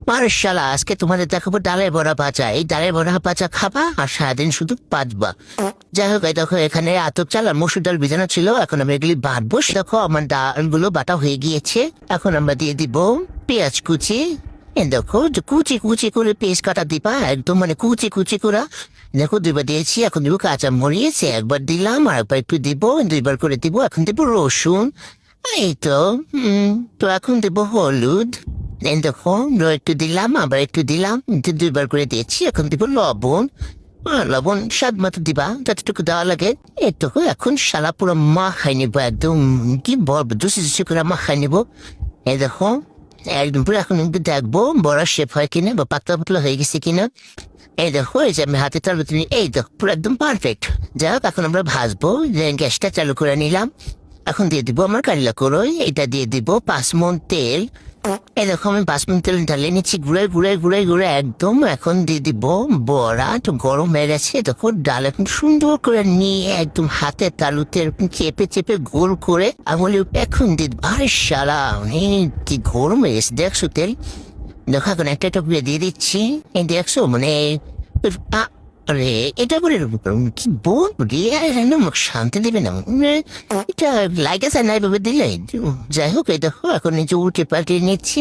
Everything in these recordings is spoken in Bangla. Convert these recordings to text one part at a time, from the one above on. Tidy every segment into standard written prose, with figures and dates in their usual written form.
মার্শাল্লাহ, আজকে তোমাদের দেখাবো ডালের বড়া ভাজা। এই ডালের বড়া ভাজা খাবা আর সারাদিন শুধু পাতবা। যাই হোক, এই দেখো এখানে আতপ চাল আর মসুর ডাল ভিজানো ছিল, এখন আমরা এগুলি বাটবো। দেখো আমার ডালগুলো বাটা হয়ে গিয়েছে। এখন আমরা দিয়ে দিব পেঁয়াজ কুচি। এই দেখো যে কুচি কুচি করে পেঁয়াজ কাটা দিবা, একদম মানে কুচি কুচি করা। দেখো দুইবার দিয়েছি, এখন দিব কাঁচা মরিচ, একবার দিলাম আর একবার একটু দিব, দুইবার করে দিব। এখন দিব রসুন। এই তো তো এখন দিব হলুদ। এই দেখো একটু দিলাম, আবার একটু দিলাম, দুইবার করে দিয়েছি। এখন দিব লবণ। লবণ স্বাদ মতো দিবা, যতটুকু দেওয়া লাগে এটুকু। এখন সালা পুরো মাখাই নিবো, একদম কি বলবো, দুষি দুষি করে মাখাই নিবো। এই দেখো একদম পুরো এখন একটু দেখবো বড় শেপ হয় কিনা বা পাতলা পাতলা হয়ে গেছে কিনা। এই দেখো এই যে আমি হাতে তালবো, তুমি এই দেখো পুরো একদম পারফেক্ট। যাই হোক এখন আমরা ভাজবো। গ্যাসটা চালু করে নিলাম। এখন দিয়ে দিব আমার কালিলা করই, এটা দিয়ে দিব 5 মণ তেল। এই দেখো আমি 5 মণ তেল ঢালিয়ে নিচ্ছি, ঘুরে ঘুরে ঘুরে ঘুরে একদম। এখন দিয়ে দিব বড়া, তো গরম হয়ে গেছে। দেখো ডাল এখন সুন্দর করে নিয়ে একদম হাতে তালুতে এরকম চেপে চেপে গোল করে আঙুলে এখন দিয়ে দিব। আরে শালা কি গরম হয়ে গেছে দেখছো তেল। দেখো এখন একটা একটা করে দিয়ে দিচ্ছি। এই দেখছো মানে আরে এটা বলে কি বলবো রে, মুখ শান্তি দেবে না। এটা লাইগেছে না এভাবে দিলে। যাই হোক এই দেখো এখন নিচে উল্টে পাল্টে নিচ্ছি।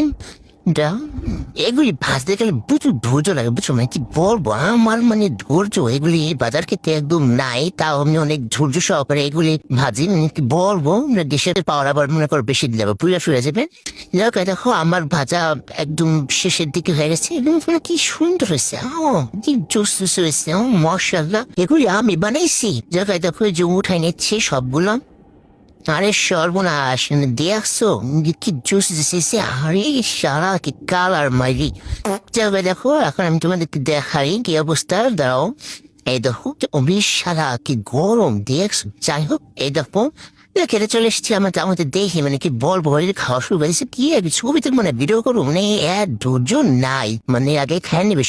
এগুলি ভাজতে গেলে প্রচুর ধৈর্য লাগে, বুঝছো মানে কি বলবো। আমার মানে ধৈর্য এগুলি বাজার ক্ষেত্রে একদম নাই, তাও আমি অনেক ধৈর্য সহকারে এগুলি ভাজি। মানে কি বলবো, দেশের পাওয়ার আবার মনে করো বেশি দিলে আবার পুড়ে ফুরে যাবে। যাক দেখো আমার ভাজা একদম শেষের দিকে হয়ে গেছে এবং কি সুন্দর হয়েছে। কি জুস জুস হয়েছে, মাশাআল্লাহ। এগুলি আমি বানাইছি। যাক দেখো যে উঠাই নিচ্ছি সবগুলো। আরে সর্বনাশ, দেখছো কি জুস দিছে। আরে সারা কি কালার মারি। যাবে দেখো এখন আমি তোমাদেরকে দেখাই কি অবস্থা। দাঁড়াও এই দেখো সারা কি গরম দেখছো। যাই হোক এই দেখো খেতে চলে এসেছি। আমাদের দেখি মানে কি বলবো, খাওয়া শুরু করেছে কি ছবিতে মানে ভিডিও করবো মানে এক ধৈর্য নাই। মানে আগে খায় নিবে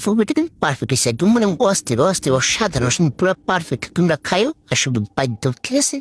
ছবিটা কিন্তু পারফেক্ট হয়েছে, একদম মানে অস্থির অস্থির অসাধারণ পুরো পারফেক্ট। তোমরা খাইও আর শুধু বাধ্য, ঠিক আছে।